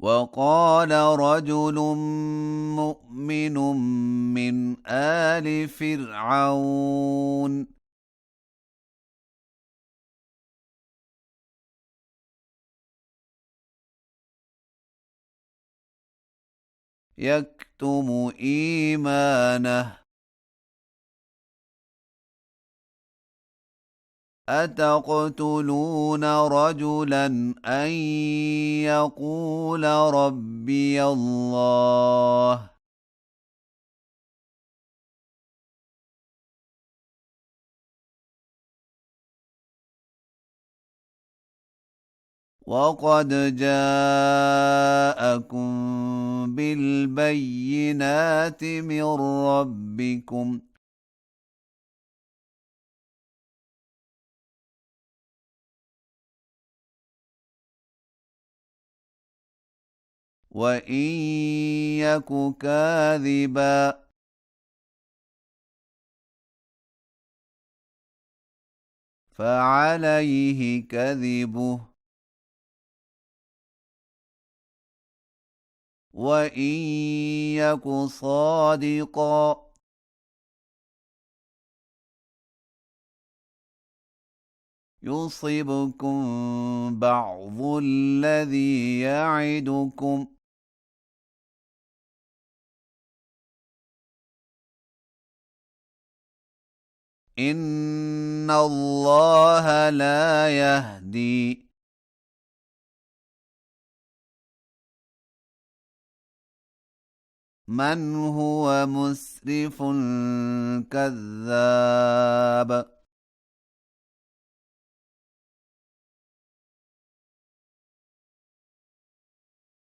وقال رجل مؤمن من آل فرعون يكتم إيمانه أتقتلون رجلا أن يقول ربي الله وقد جاءكم بالبينات من ربكم وإن يك كاذبا فعليه كذبه وإن يك صادقا يصبكم بعض الذي يعدكم إن الله لا يهدي من هو مسرف كذاب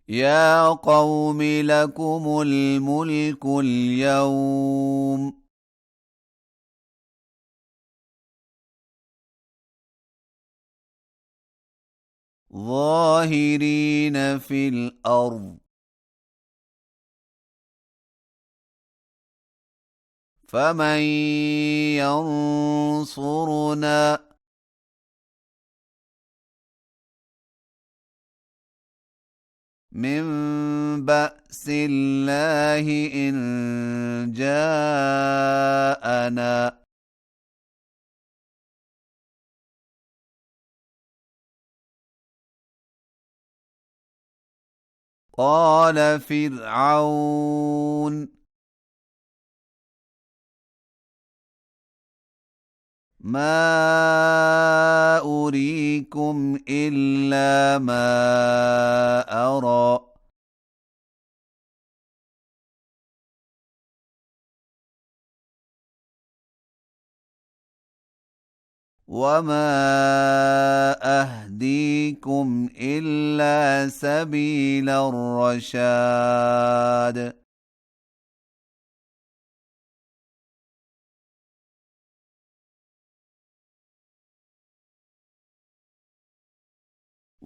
يا قوم لكم الملك اليوم ظاهرين في الأرض فمن ينصرنا من بأس الله إن جاءنا قال فرعون ما أريكم إلا ما أرى وما أهديكم إلا سبيل الرشاد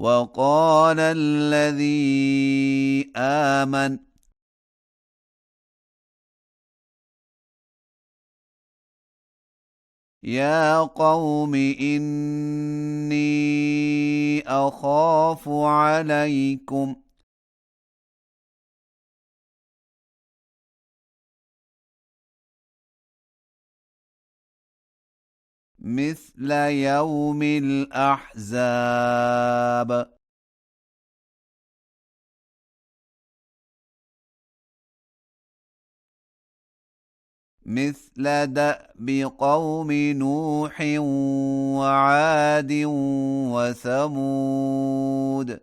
وقال الذي آمن يا قوم إني أخاف عليكم مثل يوم الأحزاب مثل دأب قوم نوح وعاد وثمود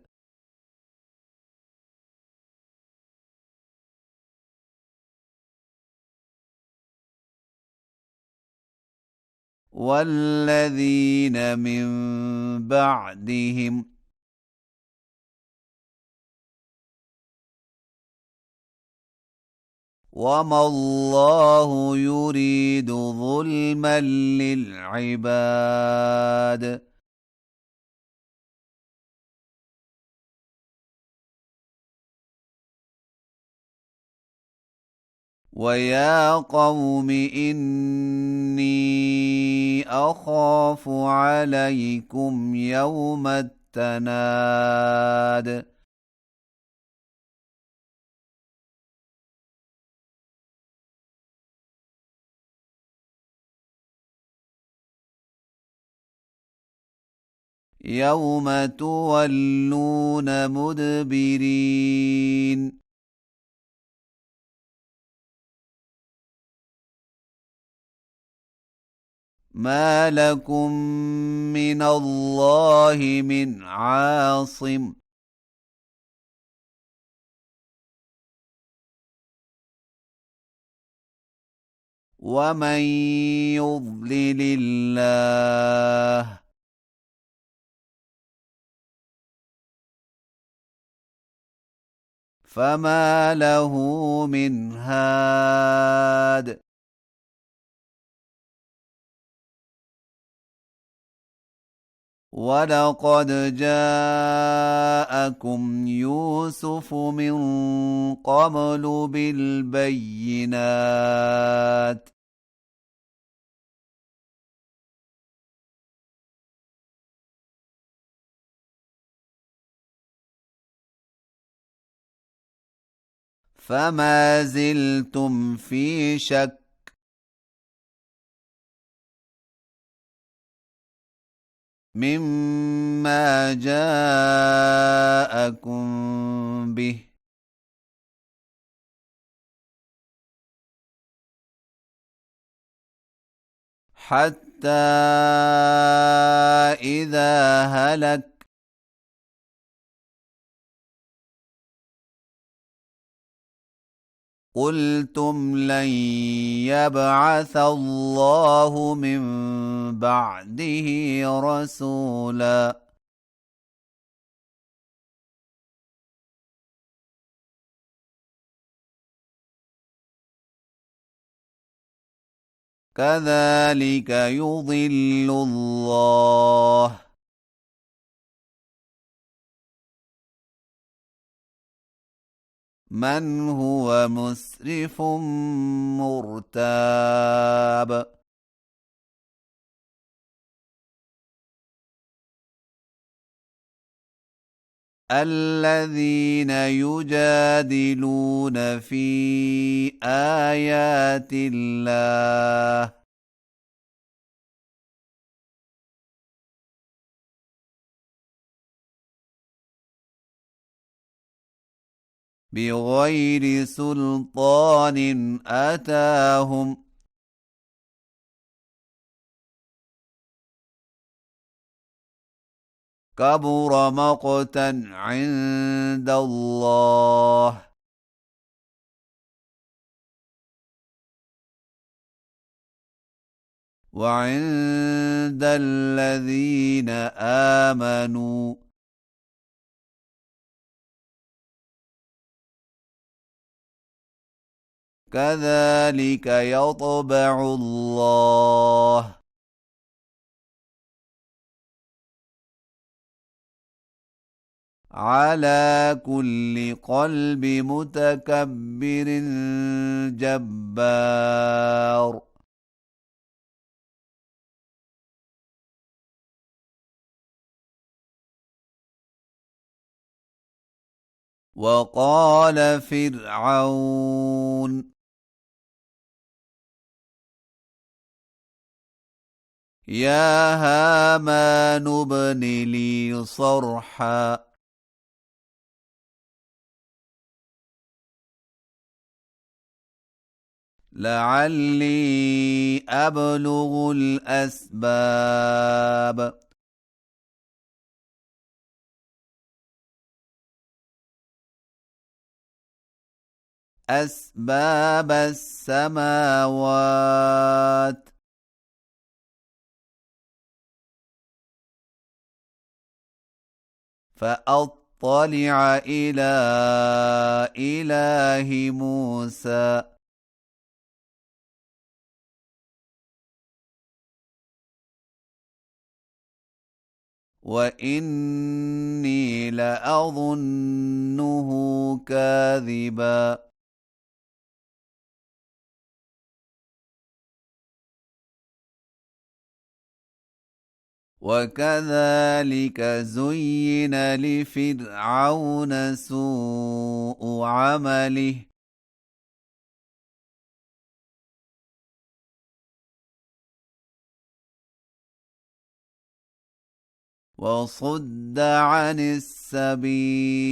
والذين من بعدهم وما الله يريد ظلما للعباد ويا قوم إني أخاف عليكم يوم التناد يوم تولون مدبرين ما لكم من الله من عاصم ومن يضلل الله فما له من هاد ولقد جاءكم يوسف من قبل بالبينات فما زلتم في شك مما جاءكم به حتى إذا هلك قلتم لن يبعث الله من بعده رسولا كذلك يضل الله من هو مسرف مرتاب الذين يجادلون في آيات الله بغير سلطان أتاهم كبر مقتا عند الله وعند الذين آمنوا كذلك يطبع الله على كل قلب متكبر جبار وقال فرعون يا هامان ابن لي صرحا لعلي أبلغ الأسباب أسباب السماوات فأطلع إلى إله موسى وإني لأظنه كاذبا وكذلك زين لفرعون سوء عمله وصد عن السبيل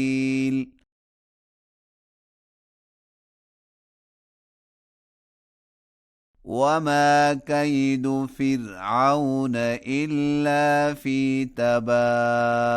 وما كيد فرعون إلا في تباب